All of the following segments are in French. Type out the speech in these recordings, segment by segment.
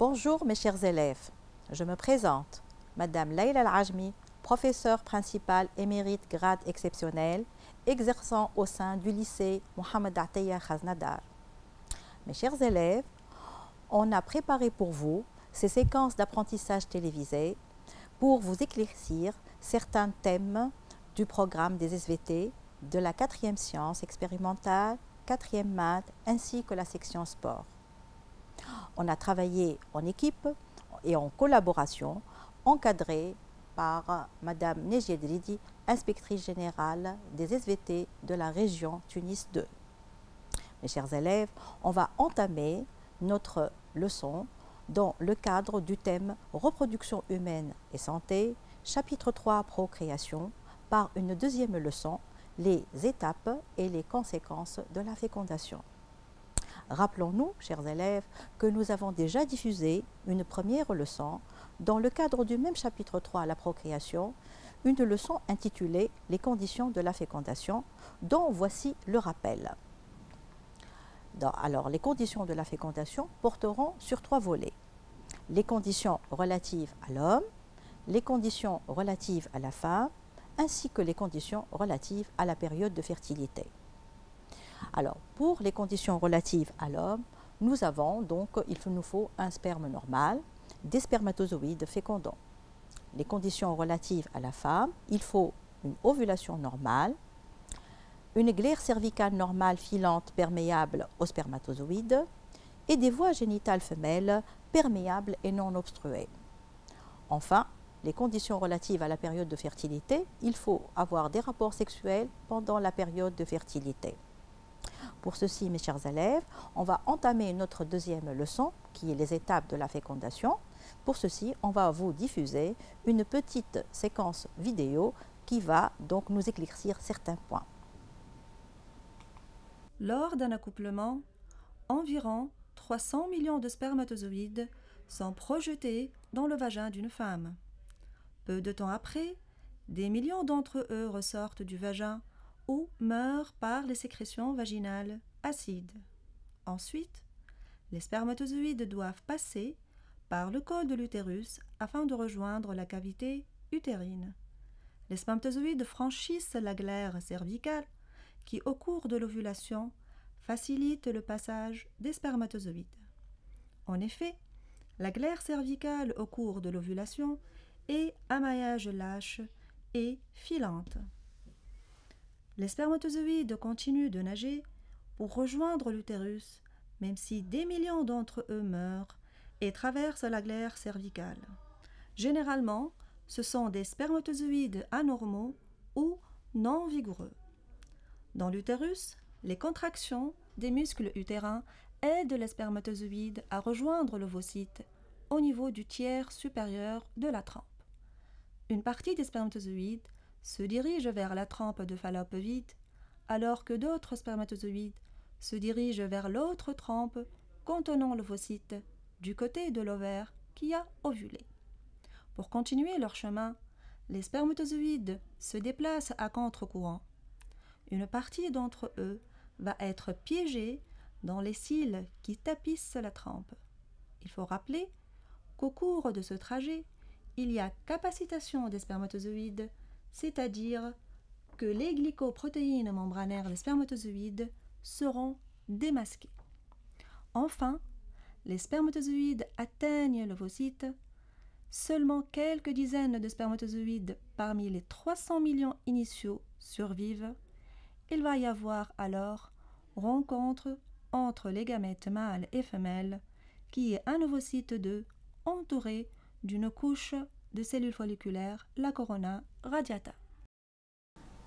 Bonjour mes chers élèves, je me présente, Madame Leïla Al-Ajmi, professeure principale émérite grade exceptionnel, exerçant au sein du lycée Mohamed Ataya Khaznadar. Mes chers élèves, on a préparé pour vous ces séquences d'apprentissage télévisées pour vous éclaircir certains thèmes du programme des SVT, de la 4e science expérimentale, 4e maths ainsi que la section sport. On a travaillé en équipe et en collaboration, encadré par Madame Nejied Ridi, inspectrice générale des SVT de la région Tunis 2. Mes chers élèves, on va entamer notre leçon dans le cadre du thème Reproduction humaine et santé, chapitre 3 Procréation, par une deuxième leçon, les étapes et les conséquences de la fécondation. Rappelons-nous, chers élèves, que nous avons déjà diffusé une première leçon dans le cadre du même chapitre 3, la procréation, une leçon intitulée « Les conditions de la fécondation » dont voici le rappel. Alors, les conditions de la fécondation porteront sur 3 volets. Les conditions relatives à l'homme, les conditions relatives à la femme, ainsi que les conditions relatives à la période de fertilité. Alors, pour les conditions relatives à l'homme, nous avons donc, il nous faut un sperme normal, des spermatozoïdes fécondants. Les conditions relatives à la femme, il faut une ovulation normale, une glaire cervicale normale filante perméable aux spermatozoïdes et des voies génitales femelles perméables et non obstruées. Enfin, les conditions relatives à la période de fertilité, il faut avoir des rapports sexuels pendant la période de fertilité. Pour ceci, mes chers élèves, on va entamer notre deuxième leçon, qui est les étapes de la fécondation. Pour ceci, on va vous diffuser une petite séquence vidéo qui va donc nous éclaircir certains points. Lors d'un accouplement, environ 300 millions de spermatozoïdes sont projetés dans le vagin d'une femme. Peu de temps après, des millions d'entre eux ressortent du vagin ou meurent par les sécrétions vaginales acides. Ensuite, les spermatozoïdes doivent passer par le col de l'utérus afin de rejoindre la cavité utérine. Les spermatozoïdes franchissent la glaire cervicale qui, au cours de l'ovulation, facilite le passage des spermatozoïdes. En effet, la glaire cervicale au cours de l'ovulation est à maillage lâche et filante. Les spermatozoïdes continuent de nager pour rejoindre l'utérus, même si des millions d'entre eux meurent et traversent la glaire cervicale. Généralement, ce sont des spermatozoïdes anormaux ou non vigoureux. Dans l'utérus, les contractions des muscles utérins aident les spermatozoïdes à rejoindre l'ovocyte au niveau du tiers supérieur de la trempe. Une partie des spermatozoïdes se dirige vers la trempe de Fallope vide, alors que d'autres spermatozoïdes se dirigent vers l'autre trempe contenant l'ovocyte du côté de l'ovaire qui a ovulé. Pour continuer leur chemin, les spermatozoïdes se déplacent à contre-courant. Une partie d'entre eux va être piégée dans les cils qui tapissent la trempe. Il faut rappeler qu'au cours de ce trajet, il y a capacitation des spermatozoïdes, c'est-à-dire que les glycoprotéines membranaires des spermatozoïdes seront démasquées. Enfin, les spermatozoïdes atteignent l'ovocyte. Seulement quelques dizaines de spermatozoïdes parmi les 300 millions initiaux survivent. Il va y avoir alors rencontre entre les gamètes mâles et femelles, qui est un ovocyte 2 entouré d'une couche de cellules folliculaires, la corona radiata.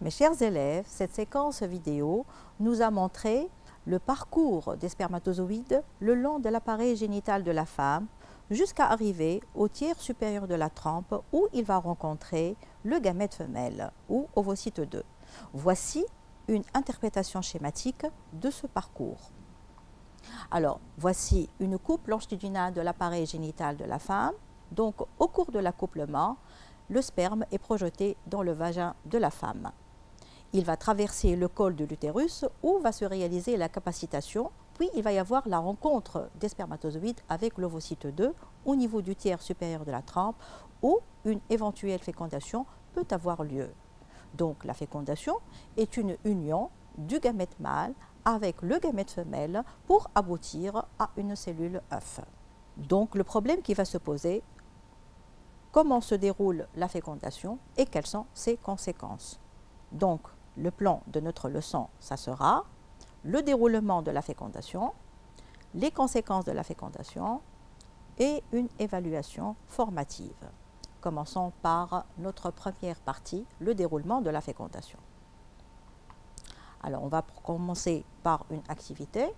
Mes chers élèves, cette séquence vidéo nous a montré le parcours des spermatozoïdes le long de l'appareil génital de la femme jusqu'à arriver au tiers supérieur de la trempe où il va rencontrer le gamète femelle ou ovocyte 2. Voici une interprétation schématique de ce parcours. Alors, voici une coupe longitudinale de l'appareil génital de la femme. Donc, au cours de l'accouplement, le sperme est projeté dans le vagin de la femme. Il va traverser le col de l'utérus où va se réaliser la capacitation Puis, il va y avoir la rencontre des spermatozoïdes avec l'ovocyte 2 au niveau du tiers supérieur de la trempe où une éventuelle fécondation peut avoir lieu. Donc, la fécondation est une union du gamète mâle avec le gamète femelle pour aboutir à une cellule œuf. Donc, le problème qui va se poser, comment se déroule la fécondation et quelles sont ses conséquences. Donc, le plan de notre leçon, ça sera le déroulement de la fécondation, les conséquences de la fécondation et une évaluation formative. Commençons par notre première partie, le déroulement de la fécondation. Alors, on va commencer par une activité.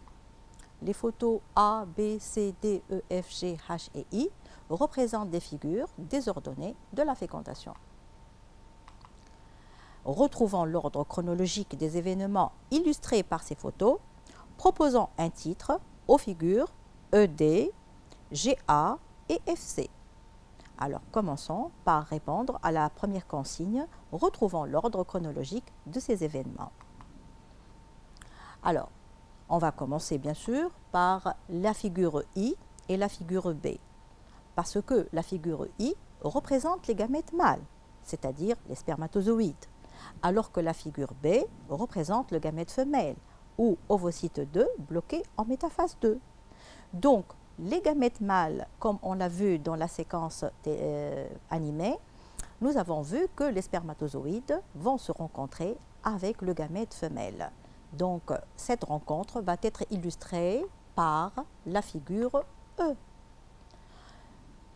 Les photos A, B, C, D, E, F, G, H et I représentent des figures désordonnées de la fécondation. Retrouvons l'ordre chronologique des événements illustrés par ces photos, proposons un titre aux figures ED, GA et FC. Alors, commençons par répondre à la première consigne, retrouvons l'ordre chronologique de ces événements. Alors, on va commencer bien sûr par la figure I et la figure B, parce que la figure I représente les gamètes mâles, c'est-à-dire les spermatozoïdes, alors que la figure B représente le gamète femelle, ou ovocyte 2 bloqué en métaphase 2. Donc, les gamètes mâles, comme on l'a vu dans la séquence animée, nous avons vu que les spermatozoïdes vont se rencontrer avec le gamète femelle. Donc, cette rencontre va être illustrée par la figure E.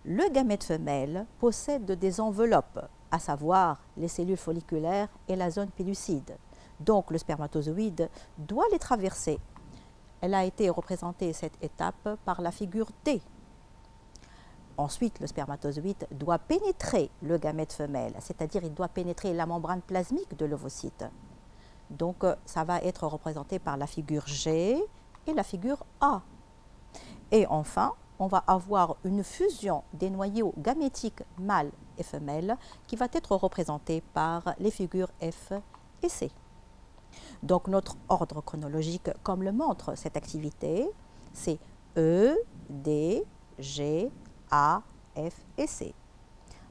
Le gamète femelle possède des enveloppes, à savoir les cellules folliculaires et la zone pellucide. Donc, le spermatozoïde doit les traverser. Elle a été représentée, cette étape, par la figure D. Ensuite, le spermatozoïde doit pénétrer le gamète femelle, c'est-à-dire il doit pénétrer la membrane plasmique de l'ovocyte. Donc, ça va être représenté par la figure G et la figure A. Et enfin, on va avoir une fusion des noyaux gamétiques mâles et femelles qui va être représentée par les figures F et C. Donc, notre ordre chronologique, comme le montre cette activité, c'est E, D, G, A, F et C.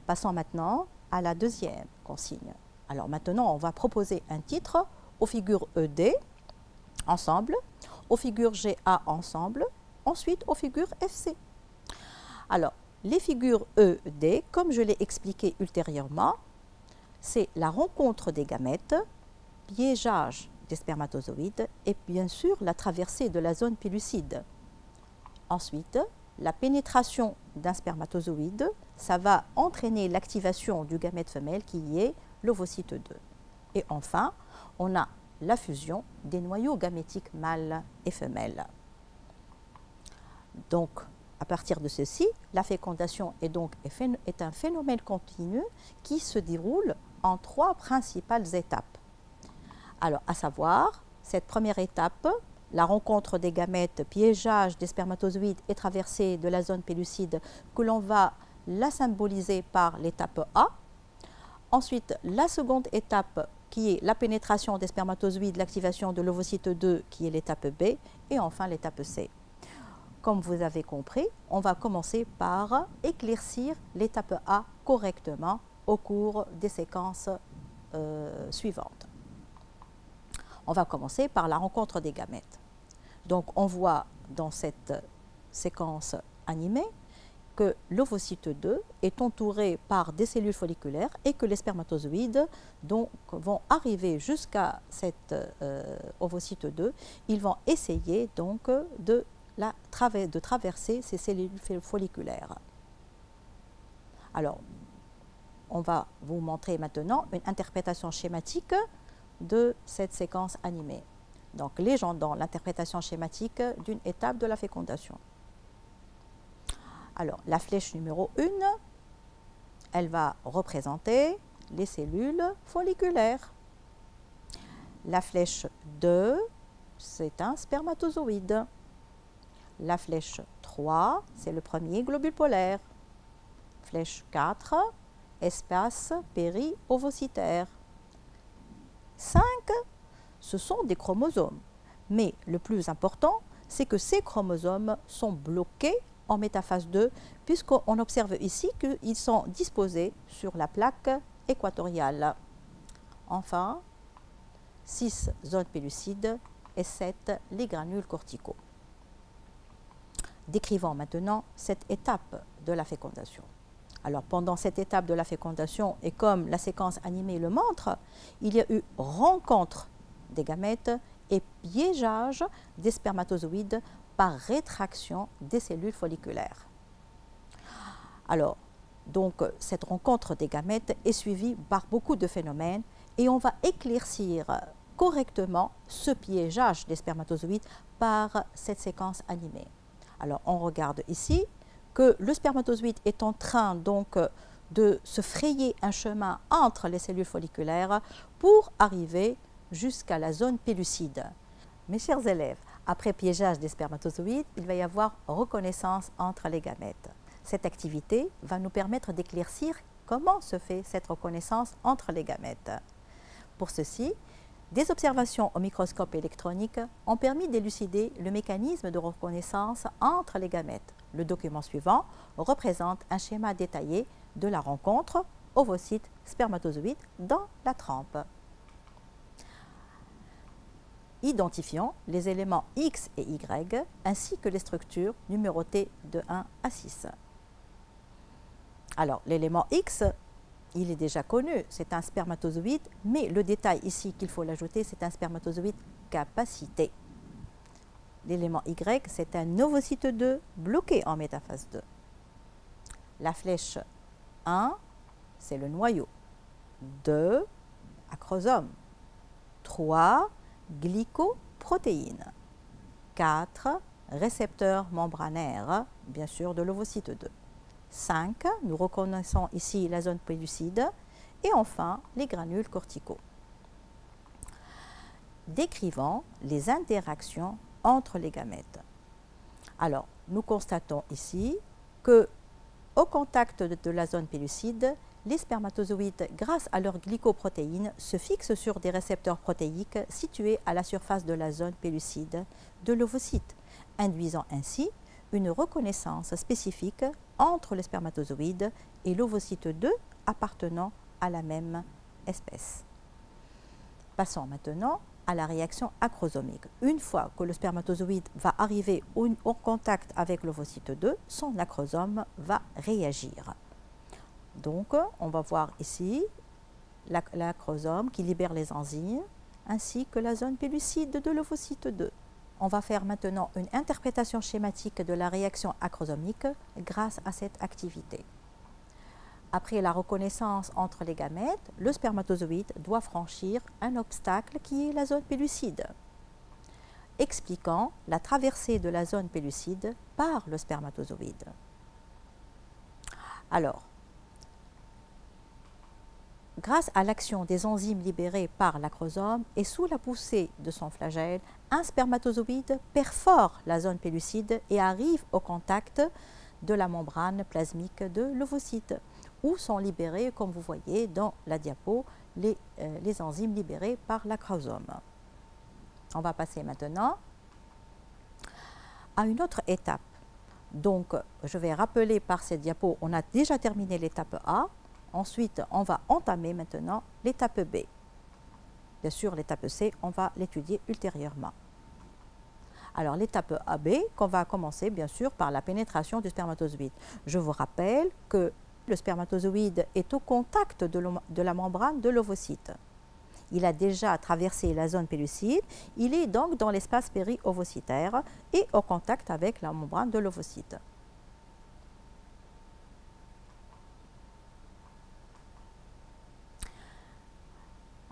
Passons maintenant à la deuxième consigne. Alors maintenant, on va proposer un titre aux figures ED ensemble, aux figures GA ensemble, ensuite aux figures FC. Alors, les figures ED, comme je l'ai expliqué ultérieurement, c'est la rencontre des gamètes, piégeage des spermatozoïdes et bien sûr la traversée de la zone pellucide. Ensuite, la pénétration d'un spermatozoïde, ça va entraîner l'activation du gamète femelle qui est l'ovocyte 2. Et enfin, on a la fusion des noyaux gamétiques mâles et femelles. Donc, à partir de ceci, la fécondation est un phénomène continu qui se déroule en 3 principales étapes. Alors, à savoir, cette première étape, la rencontre des gamètes, piégeage des spermatozoïdes et traversée de la zone pellucide, que l'on va la symboliser par l'étape A. Ensuite, la seconde étape, qui est la pénétration des spermatozoïdes, l'activation de l'ovocyte 2, qui est l'étape B. Et enfin, l'étape C. Comme vous avez compris, on va commencer par éclaircir l'étape A correctement au cours des séquences suivantes. On va commencer par la rencontre des gamètes. Donc, on voit dans cette séquence animée que l'ovocyte 2 est entouré par des cellules folliculaires et que les spermatozoïdes vont arriver jusqu'à cet ovocyte 2. Ils vont essayer donc de traverser ces cellules folliculaires. Alors, on va vous montrer maintenant une interprétation schématique de cette séquence animée. Donc, légendant l'interprétation schématique d'une étape de la fécondation. Alors, la flèche numéro 1, elle va représenter les cellules folliculaires. La flèche 2, c'est un spermatozoïde. La flèche 3, c'est le premier globule polaire. Flèche 4, espace péri-ovocytaire. 5, ce sont des chromosomes. Mais le plus important, c'est que ces chromosomes sont bloqués en métaphase 2, puisqu'on observe ici qu'ils sont disposés sur la plaque équatoriale. Enfin, 6 zones pellucides et 7 les granules corticaux. Décrivons maintenant cette étape de la fécondation. Alors, pendant cette étape de la fécondation, et comme la séquence animée le montre, il y a eu rencontre des gamètes et piégeage des spermatozoïdes par rétraction des cellules folliculaires. Alors, donc, cette rencontre des gamètes est suivie par beaucoup de phénomènes et on va éclaircir correctement ce piégeage des spermatozoïdes par cette séquence animée. Alors, on regarde ici que le spermatozoïde est en train donc de se frayer un chemin entre les cellules folliculaires pour arriver jusqu'à la zone pellucide. Mes chers élèves, après piégeage des spermatozoïdes, il va y avoir reconnaissance entre les gamètes. Cette activité va nous permettre d'éclaircir comment se fait cette reconnaissance entre les gamètes. Pour ceci, des observations au microscope électronique ont permis d'élucider le mécanisme de reconnaissance entre les gamètes. Le document suivant représente un schéma détaillé de la rencontre ovocyte-spermatozoïde dans la trempe. Identifions les éléments X et Y ainsi que les structures numérotées de 1 à 6. Alors, l'élément X, il est déjà connu, c'est un spermatozoïde, mais le détail ici qu'il faut l'ajouter, c'est un spermatozoïde capacité. L'élément Y, c'est un ovocyte 2 bloqué en métaphase 2. La flèche 1, c'est le noyau. 2, acrosome. 3, glycoprotéines. 4, récepteur membranaire, bien sûr, de l'ovocyte 2. 5, nous reconnaissons ici la zone pellucide. Et enfin, les granules corticaux. Décrivons les interactions entre les gamètes. Alors, nous constatons ici que, au contact de la zone pellucide, les spermatozoïdes, grâce à leurs glycoprotéines, se fixent sur des récepteurs protéiques situés à la surface de la zone pellucide de l'ovocyte, induisant ainsi une reconnaissance spécifique entre le spermatozoïde et l'ovocyte 2 appartenant à la même espèce. Passons maintenant à la réaction acrosomique. Une fois que le spermatozoïde va arriver au contact avec l'ovocyte 2, son acrosome va réagir. Donc, on va voir ici l'acrosome qui libère les enzymes ainsi que la zone pellucide de l'ovocyte 2. On va faire maintenant une interprétation schématique de la réaction acrosomique grâce à cette activité. Après la reconnaissance entre les gamètes, le spermatozoïde doit franchir un obstacle qui est la zone pellucide, expliquant la traversée de la zone pellucide par le spermatozoïde. Alors, grâce à l'action des enzymes libérées par l'acrosome et sous la poussée de son flagelle, un spermatozoïde perfore la zone pellucide et arrive au contact de la membrane plasmique de l'ovocyte, où sont libérés, comme vous voyez dans la diapo, les enzymes libérées par l'acrosome. On va passer maintenant à une autre étape. Donc, je vais rappeler par cette diapo, on a déjà terminé l'étape A. Ensuite, on va entamer maintenant l'étape B. Bien sûr, l'étape C, on va l'étudier ultérieurement. Alors, l'étape AB, qu'on va commencer bien sûr par la pénétration du spermatozoïde. Je vous rappelle que le spermatozoïde est au contact de la membrane de l'ovocyte. Il a déjà traversé la zone pellucide, il est donc dans l'espace péri-ovocytaire et au contact avec la membrane de l'ovocyte.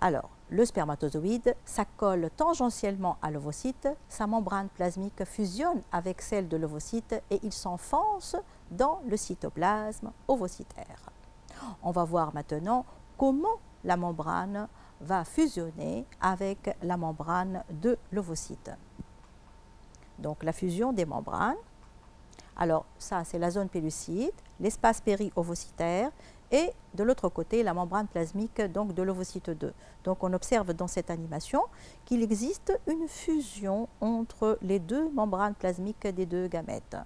Alors, le spermatozoïde s'accole tangentiellement à l'ovocyte, sa membrane plasmique fusionne avec celle de l'ovocyte et il s'enfonce dans le cytoplasme ovocytaire. On va voir maintenant comment la membrane va fusionner avec la membrane de l'ovocyte. Donc la fusion des membranes. Alors ça, c'est la zone pellucide, l'espace péri-ovocytaire et de l'autre côté la membrane plasmique donc, de l'ovocyte 2. Donc on observe dans cette animation qu'il existe une fusion entre les deux membranes plasmiques des deux gamètes.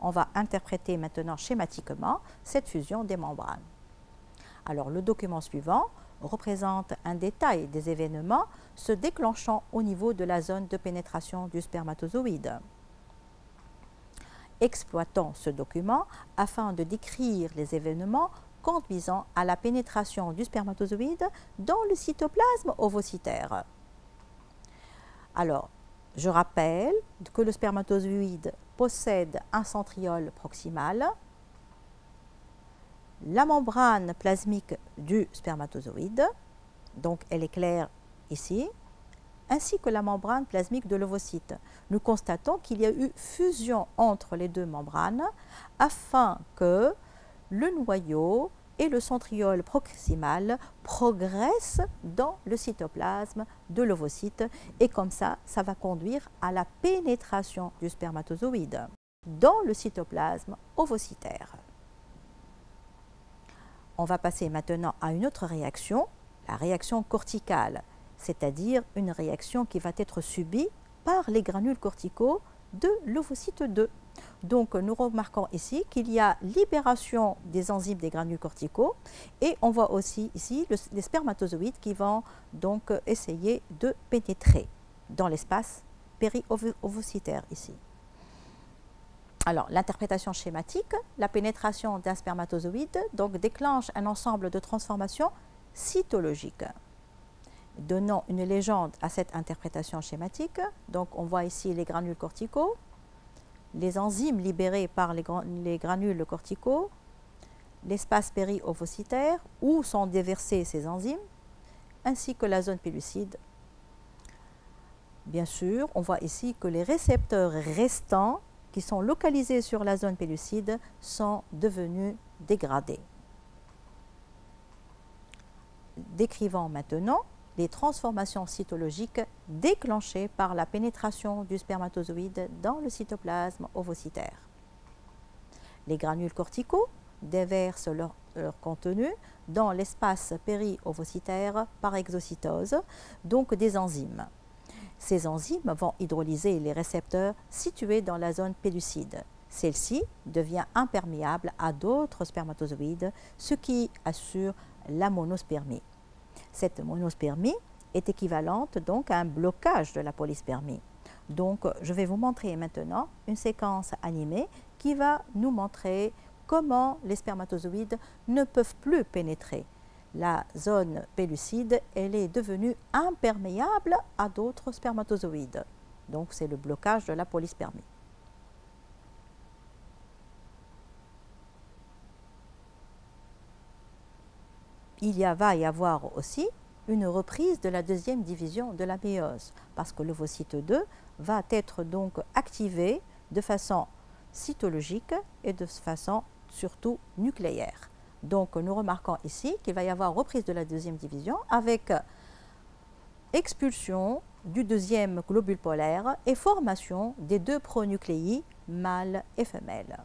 On va interpréter maintenant schématiquement cette fusion des membranes. Alors le document suivant représente un détail des événements se déclenchant au niveau de la zone de pénétration du spermatozoïde. Exploitons ce document afin de décrire les événements conduisant à la pénétration du spermatozoïde dans le cytoplasme ovocytaire. Alors, je rappelle que le spermatozoïde possède un centriole proximal, la membrane plasmique du spermatozoïde, donc elle est claire ici, ainsi que la membrane plasmique de l'ovocyte. Nous constatons qu'il y a eu fusion entre les deux membranes afin que le noyau et le centriole proximal progressent dans le cytoplasme de l'ovocyte et comme ça va conduire à la pénétration du spermatozoïde dans le cytoplasme ovocytaire. On va passer maintenant à une autre réaction, la réaction corticale, c'est-à-dire une réaction qui va être subie par les granules corticaux de l'ovocyte 2. Donc nous remarquons ici qu'il y a libération des enzymes des granules corticaux et on voit aussi ici les spermatozoïdes qui vont donc essayer de pénétrer dans l'espace péri-ovocytaire ici. Alors, l'interprétation schématique, la pénétration d'un spermatozoïde donc, déclenche un ensemble de transformations cytologiques. Donnons une légende à cette interprétation schématique. Donc, on voit ici les granules corticaux, les enzymes libérées par les granules corticaux, l'espace péri-ovocytaire où sont déversées ces enzymes, ainsi que la zone pellucide. Bien sûr, on voit ici que les récepteurs restants qui sont localisés sur la zone pellucide sont devenus dégradés. Décrivons maintenant les transformations cytologiques déclenchées par la pénétration du spermatozoïde dans le cytoplasme ovocytaire. Les granules corticaux déversent leur contenu dans l'espace péri-ovocytaire par exocytose, donc des enzymes. Ces enzymes vont hydrolyser les récepteurs situés dans la zone pellucide. Celle-ci devient imperméable à d'autres spermatozoïdes, ce qui assure la monospermie. Cette monospermie est équivalente donc à un blocage de la polyspermie. Donc, je vais vous montrer maintenant une séquence animée qui va nous montrer comment les spermatozoïdes ne peuvent plus pénétrer. La zone pellucide, elle est devenue imperméable à d'autres spermatozoïdes. Donc, c'est le blocage de la polyspermie. Va y avoir aussi une reprise de la deuxième division de la méiose, parce que l'ovocyte 2 va être donc activé de façon cytologique et de façon surtout nucléaire. Donc nous remarquons ici qu'il va y avoir reprise de la deuxième division avec expulsion du deuxième globule polaire et formation des deux pronucléi mâles et femelles.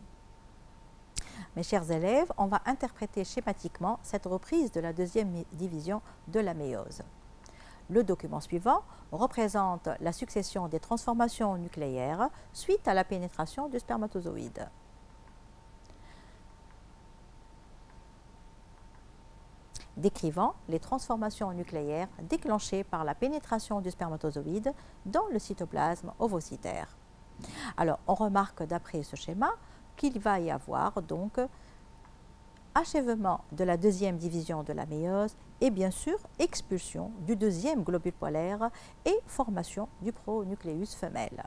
Mes chers élèves, on va interpréter schématiquement cette reprise de la deuxième division de la méiose. Le document suivant représente la succession des transformations nucléaires suite à la pénétration du spermatozoïde. Décrivant les transformations nucléaires déclenchées par la pénétration du spermatozoïde dans le cytoplasme ovocytaire. Alors, on remarque d'après ce schéma qu'il va y avoir donc achèvement de la deuxième division de la méiose et bien sûr expulsion du deuxième globule polaire et formation du pronucléus femelle.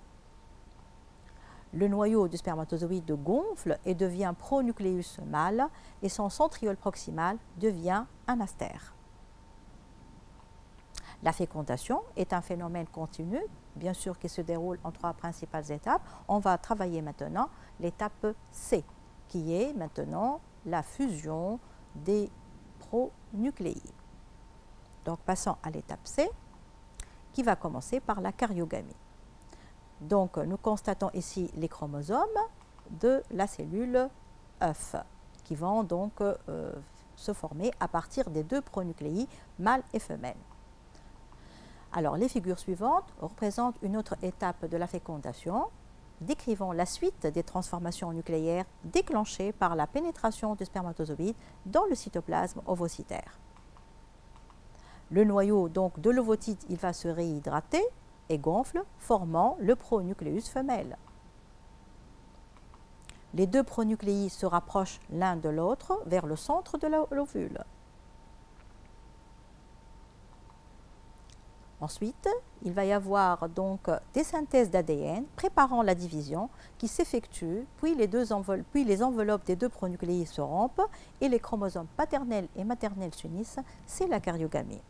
Le noyau du spermatozoïde gonfle et devient pronucléus mâle et son centriole proximal devient un astère. La fécondation est un phénomène continu, bien sûr qui se déroule en trois principales étapes. On va travailler maintenant l'étape C, qui est maintenant la fusion des pronucléi. Donc passons à l'étape C, qui va commencer par la karyogamie. Donc nous constatons ici les chromosomes de la cellule œufs qui vont donc se former à partir des 2 pronucléi mâles et femelles. Alors, les figures suivantes représentent une autre étape de la fécondation, décrivant la suite des transformations nucléaires déclenchées par la pénétration du spermatozoïde dans le cytoplasme ovocytaire. Le noyau donc de l'ovocyte, il va se réhydrater et gonfle, formant le pronucléus femelle. Les 2 pronucléi se rapprochent l'un de l'autre vers le centre de l'ovule. Ensuite, il va y avoir donc des synthèses d'ADN préparant la division qui s'effectue, puis les enveloppes des 2 pronucléi se rompent et les chromosomes paternels et maternels s'unissent, c'est la karyogamie.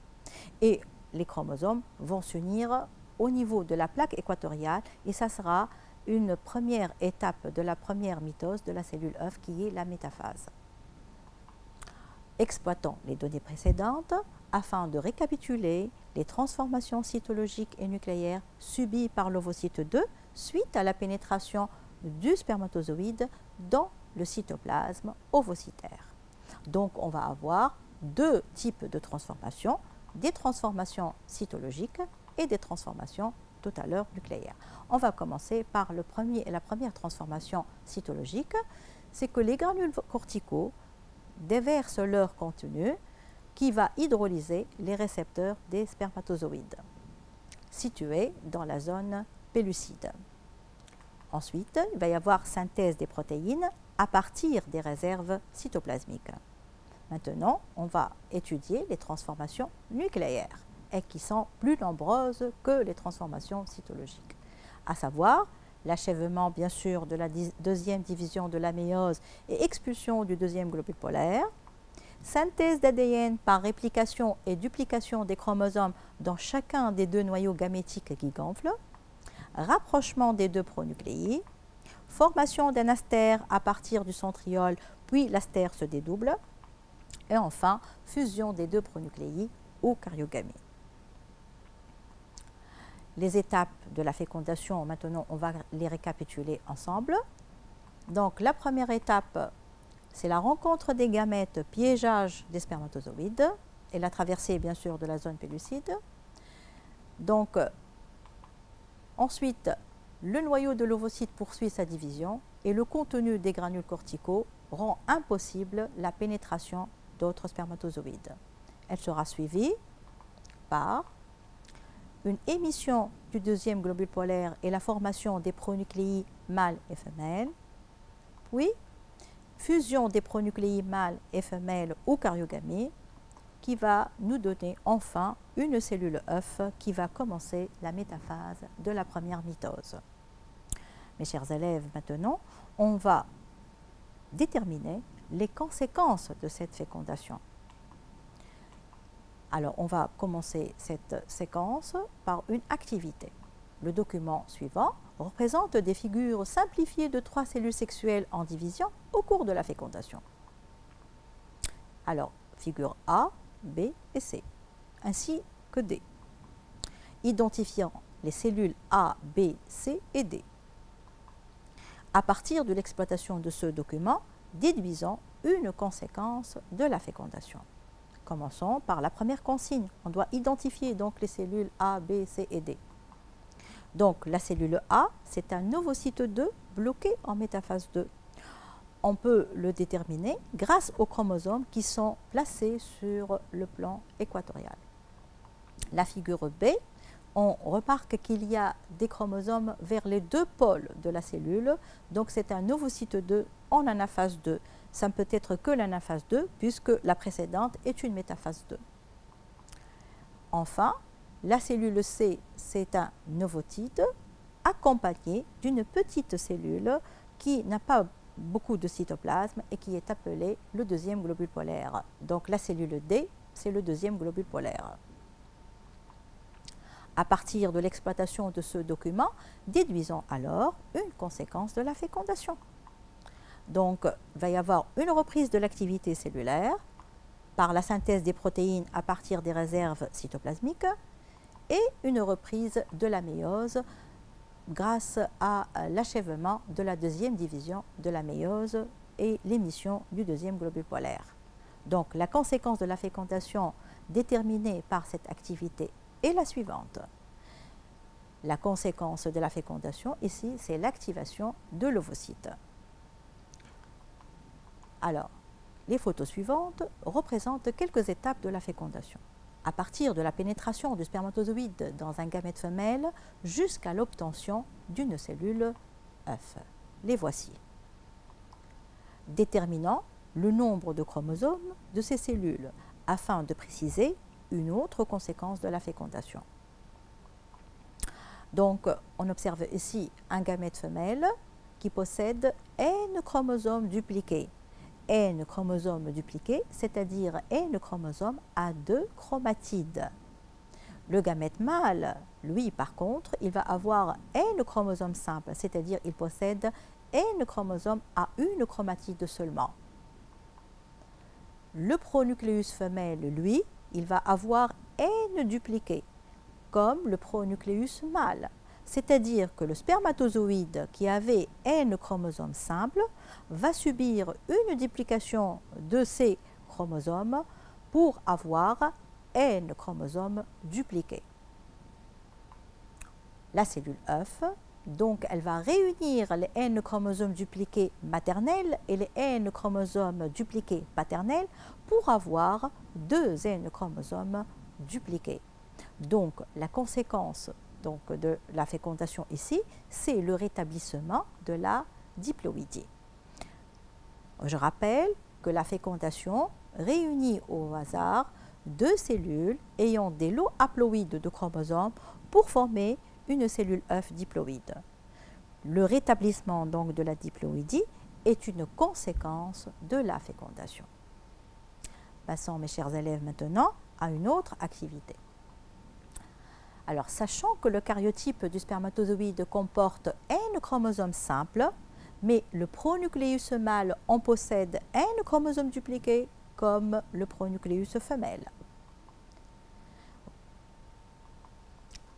Et les chromosomes vont s'unir au niveau de la plaque équatoriale et ça sera une première étape de la première mitose de la cellule œuf qui est la métaphase. Exploitons les données précédentes afin de récapituler les transformations cytologiques et nucléaires subies par l'ovocyte 2 suite à la pénétration du spermatozoïde dans le cytoplasme ovocytaire. Donc on va avoir 2 types de transformations, des transformations cytologiques et des transformations tout à l'heure nucléaires. On va commencer par la première transformation cytologique, c'est que les granules corticaux déversent leur contenu qui va hydrolyser les récepteurs des spermatozoïdes situés dans la zone pellucide. Ensuite, il va y avoir synthèse des protéines à partir des réserves cytoplasmiques. Maintenant, on va étudier les transformations nucléaires et qui sont plus nombreuses que les transformations cytologiques, à savoir l'achèvement bien sûr de la deuxième division de la méiose et expulsion du 2e globule polaire, synthèse d'ADN par réplication et duplication des chromosomes dans chacun des 2 noyaux gamétiques qui gonflent, rapprochement des 2 pronucléi, formation d'un astère à partir du centriole, puis l'astère se dédouble, et enfin fusion des 2 pronucléi ou karyogamie. Les étapes de la fécondation, maintenant, on va les récapituler ensemble. Donc, la première étape, c'est la rencontre des gamètes, piégeage des spermatozoïdes et la traversée, bien sûr, de la zone pellucide. Donc, ensuite, le noyau de l'ovocyte poursuit sa division et le contenu des granules corticaux rend impossible la pénétration d'autres spermatozoïdes. Elle sera suivie par une émission du 2e globule polaire et la formation des pronucléi mâles et femelles, puis fusion des pronucléi mâles et femelles ou karyogamie, qui va nous donner enfin une cellule œuf qui va commencer la métaphase de la première mitose. Mes chers élèves, maintenant, on va déterminer les conséquences de cette fécondation. Alors, on va commencer cette séquence par une activité. Le document suivant représente des figures simplifiées de 3 cellules sexuelles en division au cours de la fécondation. Alors, figure A, B et C, ainsi que D, identifiant les cellules A, B, C et D. À partir de l'exploitation de ce document, déduisons une conséquence de la fécondation. Commençons par la première consigne. On doit identifier donc les cellules A, B, C et D. Donc la cellule A, c'est un ovocyte 2 bloqué en métaphase 2. On peut le déterminer grâce aux chromosomes qui sont placés sur le plan équatorial. La figure B, on remarque qu'il y a des chromosomes vers les 2 pôles de la cellule. Donc c'est un ovocyte 2 en anaphase 2. Ça ne peut être que l'anaphase 2 puisque la précédente est une métaphase 2. Enfin, la cellule C, c'est un ovocyte accompagné d'une petite cellule qui n'a pas beaucoup de cytoplasme et qui est appelée le 2e globule polaire. Donc la cellule D, c'est le 2e globule polaire. À partir de l'exploitation de ce document, déduisons alors une conséquence de la fécondation. Donc, il va y avoir une reprise de l'activité cellulaire par la synthèse des protéines à partir des réserves cytoplasmiques et une reprise de la méiose grâce à l'achèvement de la 2e division de la méiose et l'émission du deuxième globule polaire. Donc la conséquence de la fécondation déterminée par cette activité est la suivante. La conséquence de la fécondation ici, c'est l'activation de l'ovocyte. Alors, les photos suivantes représentent quelques étapes de la fécondation. À partir de la pénétration du spermatozoïde dans un gamète femelle jusqu'à l'obtention d'une cellule œuf. Les voici. Déterminant le nombre de chromosomes de ces cellules afin de préciser une autre conséquence de la fécondation. Donc, on observe ici un gamète femelle qui possède N chromosomes dupliqués. N chromosomes dupliqués, c'est-à-dire N chromosomes à 2 chromatides. Le gamète mâle, lui, par contre, il va avoir N chromosomes simples, c'est-à-dire il possède N chromosomes à 1 chromatide seulement. Le pronucléus femelle, lui, il va avoir N dupliqués, comme le pronucléus mâle. C'est-à-dire que le spermatozoïde qui avait N chromosomes simples va subir une duplication de ces chromosomes pour avoir N chromosomes dupliqués. La cellule œuf, donc elle va réunir les N chromosomes dupliqués maternels et les N chromosomes dupliqués paternels pour avoir 2 N chromosomes dupliqués. Donc la conséquence de la fécondation ici, c'est le rétablissement de la diploïdie. Je rappelle que la fécondation réunit au hasard 2 cellules ayant des lots haploïdes de chromosomes pour former une cellule œuf diploïde. Le rétablissement donc de la diploïdie est une conséquence de la fécondation. Passons, mes chers élèves, maintenant à une autre activité. Alors, sachant que le karyotype du spermatozoïde comporte N chromosomes simples, mais le pronucléus mâle en possède N chromosomes dupliqués comme le pronucléus femelle.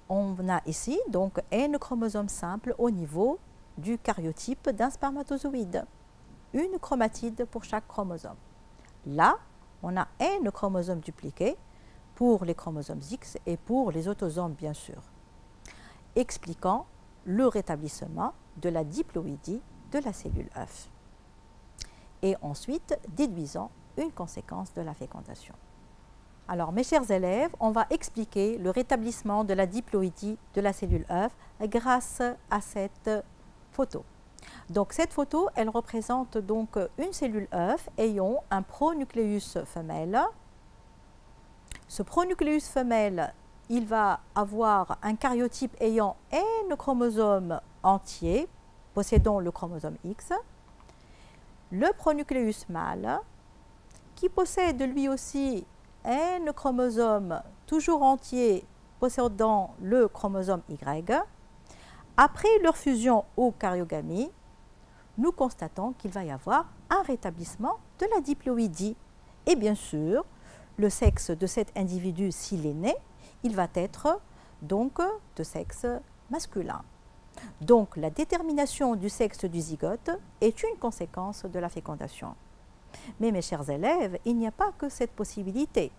On a ici donc N chromosomes simples au niveau du karyotype d'un spermatozoïde, une chromatide pour chaque chromosome. Là, on a N chromosomes dupliqués pour les chromosomes X et pour les autosomes, bien sûr, expliquant le rétablissement de la diploïdie de la cellule œuf. Et ensuite, déduisant une conséquence de la fécondation. Alors, mes chers élèves, on va expliquer le rétablissement de la diploïdie de la cellule œuf grâce à cette photo. Donc, cette photo, elle représente donc une cellule œuf ayant un pronucléus femelle. Ce pronucléus femelle, il va avoir un karyotype ayant N chromosomes entiers, possédant le chromosome X. Le pronucléus mâle, qui possède lui aussi N chromosomes toujours entiers, possédant le chromosome Y. Après leur fusion aux karyogamies, nous constatons qu'il va y avoir un rétablissement de la diploïdie. Et bien sûr, le sexe de cet individu, s'il est né, il va être donc de sexe masculin. Donc la détermination du sexe du zygote est une conséquence de la fécondation. Mais mes chers élèves, il n'y a pas que cette possibilité.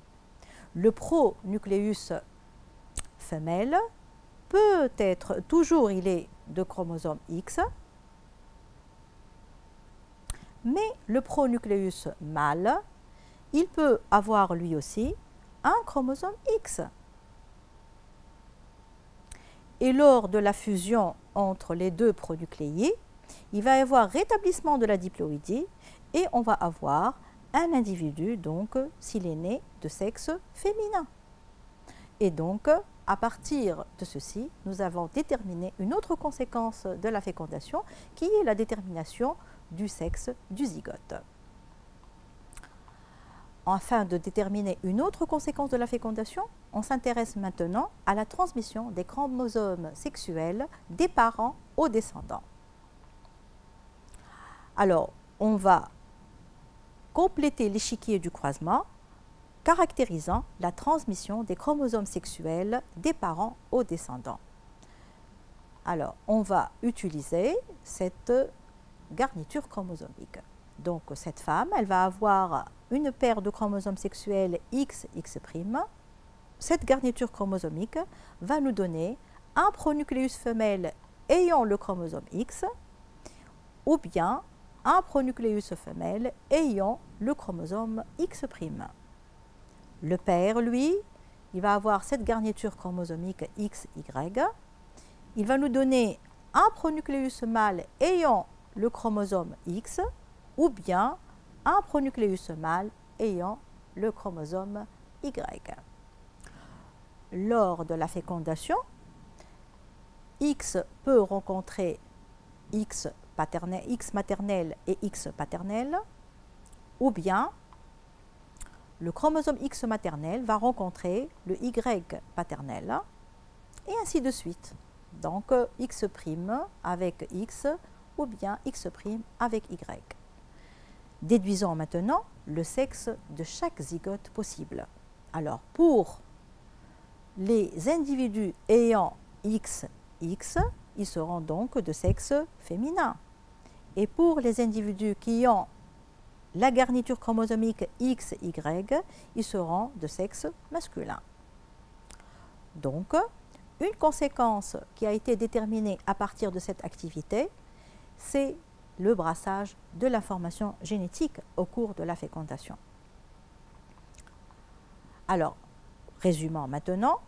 Le pronucléus femelle peut être, toujours il est de chromosome X, mais le pronucléus mâle, il peut avoir lui aussi un chromosome X. Et lors de la fusion entre les deux pronucléés, il va y avoir rétablissement de la diploïdie et on va avoir un individu, donc, s'il est né de sexe féminin. Et donc, à partir de ceci, nous avons déterminé une autre conséquence de la fécondation qui est la détermination du sexe du zygote. Afin de déterminer une autre conséquence de la fécondation, on s'intéresse maintenant à la transmission des chromosomes sexuels des parents aux descendants. Alors, on va compléter l'échiquier du croisement, caractérisant la transmission des chromosomes sexuels des parents aux descendants. Alors, on va utiliser cette garniture chromosomique. Donc cette femme, elle va avoir une paire de chromosomes sexuels X, X'. Cette garniture chromosomique va nous donner un pronucléus femelle ayant le chromosome X ou bien un pronucléus femelle ayant le chromosome X'. Le père, lui, il va avoir cette garniture chromosomique XY. Il va nous donner un pronucléus mâle ayant le chromosome X ou bien un pronucléus mâle ayant le chromosome Y. Lors de la fécondation, X peut rencontrer X maternel et X paternel, ou bien le chromosome X maternel va rencontrer le Y paternel, et ainsi de suite. Donc X' avec X ou bien X' avec Y. Déduisons maintenant le sexe de chaque zygote possible. Alors pour les individus ayant XX, ils seront donc de sexe féminin. Et pour les individus qui ont la garniture chromosomique XY, ils seront de sexe masculin. Donc, une conséquence qui a été déterminée à partir de cette activité, c'est le brassage de l'information génétique au cours de la fécondation. Alors, résumons maintenant,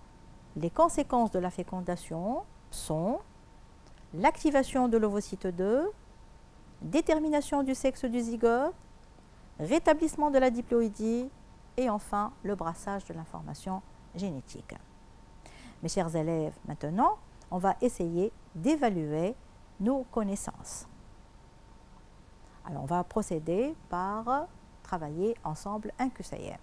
les conséquences de la fécondation sont l'activation de l'ovocyte 2, détermination du sexe du zygote, rétablissement de la diploïdie et enfin le brassage de l'information génétique. Mes chers élèves, maintenant, on va essayer d'évaluer nos connaissances. Alors, on va procéder par travailler ensemble un QCM.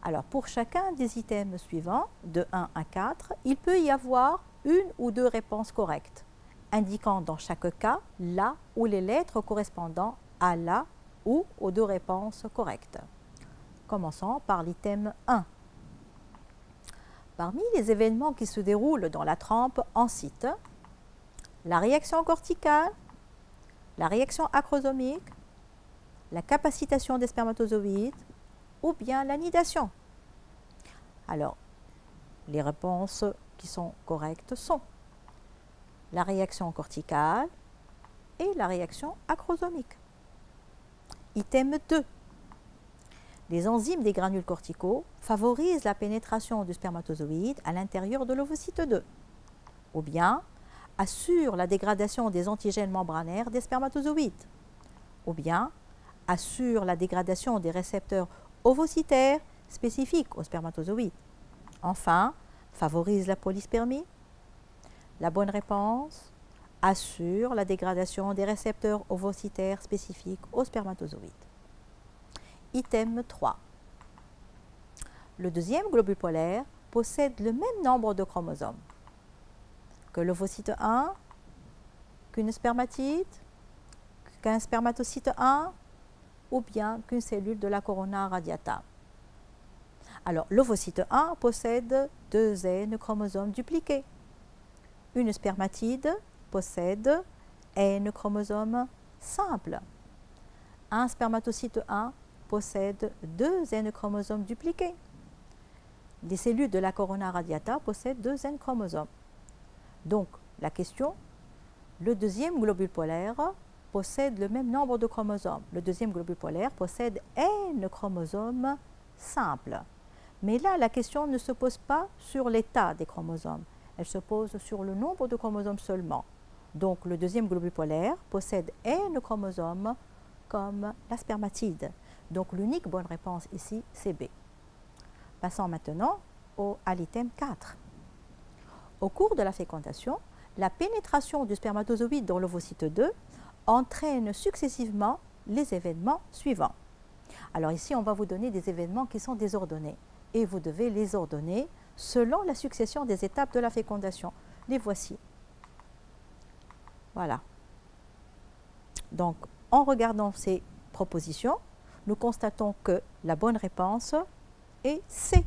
Alors, pour chacun des items suivants, de 1 à 4, il peut y avoir une ou deux réponses correctes, indiquant dans chaque cas la ou les lettres correspondant à la ou aux deux réponses correctes. Commençons par l'item 1. Parmi les événements qui se déroulent dans la trempe, on cite la réaction corticale, la réaction acrosomique, la capacitation des spermatozoïdes ou bien la nidation. Alors, les réponses qui sont correctes sont la réaction corticale et la réaction acrosomique. Item 2. Les enzymes des granules corticaux favorisent la pénétration du spermatozoïde à l'intérieur de l'ovocyte 2, ou bien assurent la dégradation des antigènes membranaires des spermatozoïdes, ou bien assurent la dégradation des récepteurs ovocytaires spécifiques aux spermatozoïdes. Enfin, favorise la polyspermie. La bonne réponse assure la dégradation des récepteurs ovocytaires spécifiques aux spermatozoïdes. Item 3. Le deuxième globule polaire possède le même nombre de chromosomes que l'ovocyte 1, qu'une spermatide, qu'un spermatocyte 1 ou bien qu'une cellule de la corona radiata. Alors, l'ovocyte 1 possède 2 N chromosomes dupliqués. Une spermatide possède N chromosomes simples. Un spermatocyte 1 possède 2 N chromosomes dupliqués. Les cellules de la corona radiata possèdent 2 N chromosomes. Donc, la question, le deuxième globule polaire possède le même nombre de chromosomes. Le deuxième globule polaire possède N chromosomes simples. Mais là, la question ne se pose pas sur l'état des chromosomes. Elle se pose sur le nombre de chromosomes seulement. Donc, le deuxième globule polaire possède N chromosomes comme la spermatide. Donc, l'unique bonne réponse ici, c'est B. Passons maintenant à l'item 4. Au cours de la fécondation, la pénétration du spermatozoïde dans l'ovocyte 2 entraîne successivement les événements suivants. Alors ici, on va vous donner des événements qui sont désordonnés et vous devez les ordonner selon la succession des étapes de la fécondation. Les voici. Voilà. Donc, en regardant ces propositions, nous constatons que la bonne réponse est C.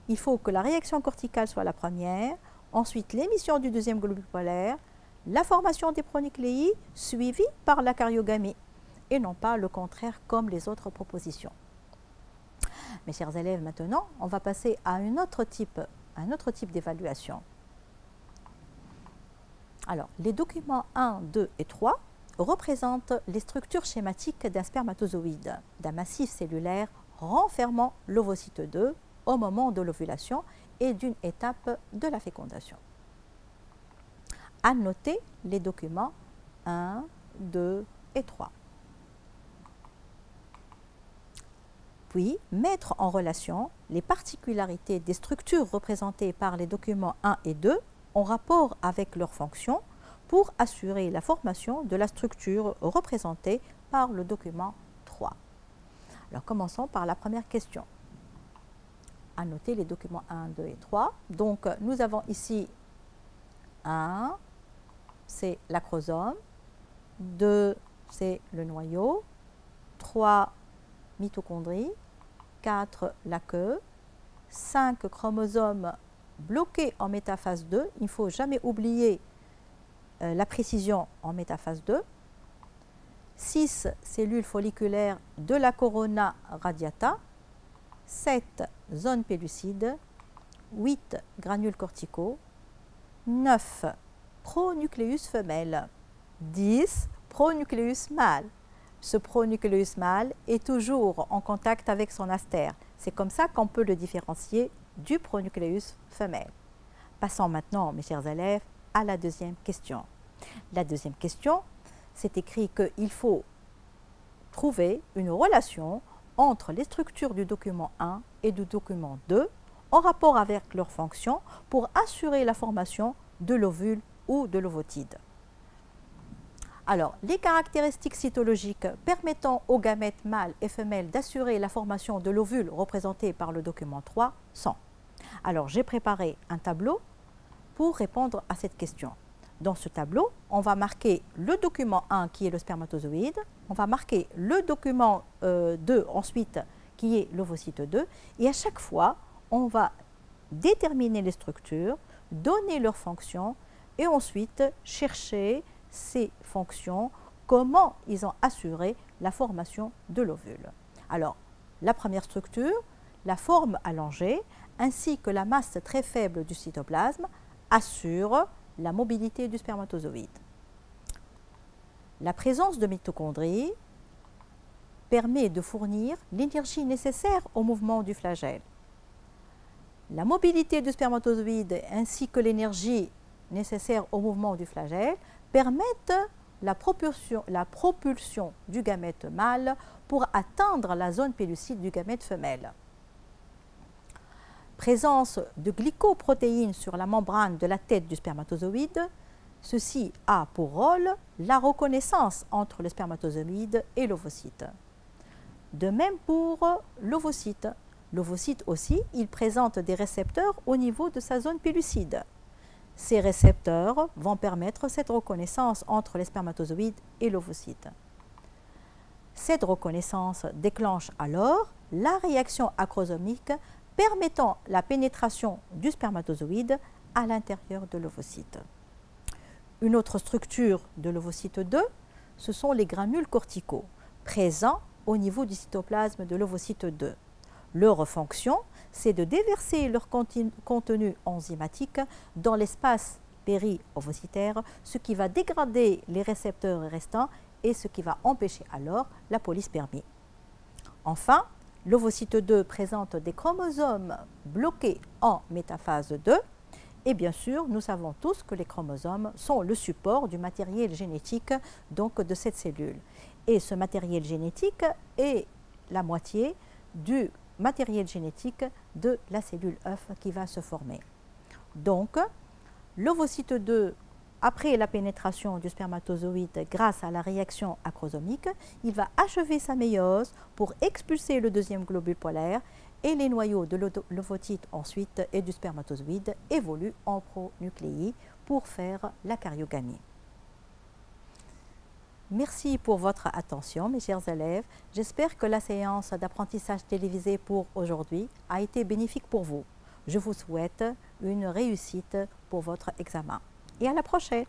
Il faut que la réaction corticale soit la première, ensuite l'émission du deuxième globule polaire, la formation des pronucléides suivie par la cariogamie. et non pas le contraire comme les autres propositions. Mes chers élèves, maintenant, on va passer à un autre type d'évaluation. Alors, les documents 1, 2 et 3 représentent les structures schématiques d'un spermatozoïde, d'un massif cellulaire renfermant l'ovocyte 2 au moment de l'ovulation et d'une étape de la fécondation. À noter les documents 1, 2 et 3. Puis, mettre en relation les particularités des structures représentées par les documents 1 et 2 en rapport avec leurs fonctions pour assurer la formation de la structure représentée par le document 3. Alors, commençons par la première question. À noter les documents 1, 2 et 3. Donc, nous avons ici 1, c'est l'acrosome, 2, c'est le noyau, 3, mitochondries, 4, la queue, 5 chromosomes bloqués en métaphase 2. Il ne faut jamais oublier la précision en métaphase 2. 6 cellules folliculaires de la corona radiata. 7 zones pellucides. 8 granules corticaux. 9 pronucléus femelle. 10 pronucléus mâle. Ce pronucléus mâle est toujours en contact avec son astère. C'est comme ça qu'on peut le différencier du pronucléus femelle. Passons maintenant, mes chers élèves, à la deuxième question. La deuxième question, c'est écrit qu'il faut trouver une relation entre les structures du document 1 et du document 2 en rapport avec leurs fonctions pour assurer la formation de l'ovule ou de l'ovocyte. Alors, les caractéristiques cytologiques permettant aux gamètes mâles et femelles d'assurer la formation de l'ovule représenté par le document 3 sont. Alors, j'ai préparé un tableau pour répondre à cette question. Dans ce tableau, on va marquer le document 1 qui est le spermatozoïde, on va marquer le document 2 ensuite qui est l'ovocyte 2 et à chaque fois, on va déterminer les structures, donner leurs fonctions et ensuite chercher ces fonctions, comment ils ont assuré la formation de l'ovule. Alors, la première structure, la forme allongée, ainsi que la masse très faible du cytoplasme, assurent la mobilité du spermatozoïde. La présence de mitochondries permet de fournir l'énergie nécessaire au mouvement du flagelle. La mobilité du spermatozoïde ainsi que l'énergie nécessaire au mouvement du flagelle permettent la propulsion du gamète mâle pour atteindre la zone pellucide du gamète femelle. Présence de glycoprotéines sur la membrane de la tête du spermatozoïde, ceci a pour rôle la reconnaissance entre le spermatozoïde et l'ovocyte. De même pour l'ovocyte. L'ovocyte aussi, il présente des récepteurs au niveau de sa zone pellucide. Ces récepteurs vont permettre cette reconnaissance entre les spermatozoïdes et l'ovocyte. Cette reconnaissance déclenche alors la réaction acrosomique permettant la pénétration du spermatozoïde à l'intérieur de l'ovocyte. Une autre structure de l'ovocyte 2, ce sont les granules corticaux, présents au niveau du cytoplasme de l'ovocyte 2. Leur fonction, c'est de déverser leur contenu enzymatique dans l'espace péri-ovocytaire, ce qui va dégrader les récepteurs restants et ce qui va empêcher alors la polyspermie. Enfin, l'ovocyte 2 présente des chromosomes bloqués en métaphase 2 et bien sûr, nous savons tous que les chromosomes sont le support du matériel génétique donc de cette cellule. Et ce matériel génétique est la moitié du matériel génétique de la cellule œuf qui va se former. Donc, l'ovocyte 2, après la pénétration du spermatozoïde grâce à la réaction acrosomique, il va achever sa méiose pour expulser le deuxième globule polaire et les noyaux de l'ovocyte ensuite et du spermatozoïde évoluent en pronucléi pour faire la karyogamie. Merci pour votre attention, mes chers élèves. J'espère que la séance d'apprentissage télévisé pour aujourd'hui a été bénéfique pour vous. Je vous souhaite une réussite pour votre examen. Et à la prochaine!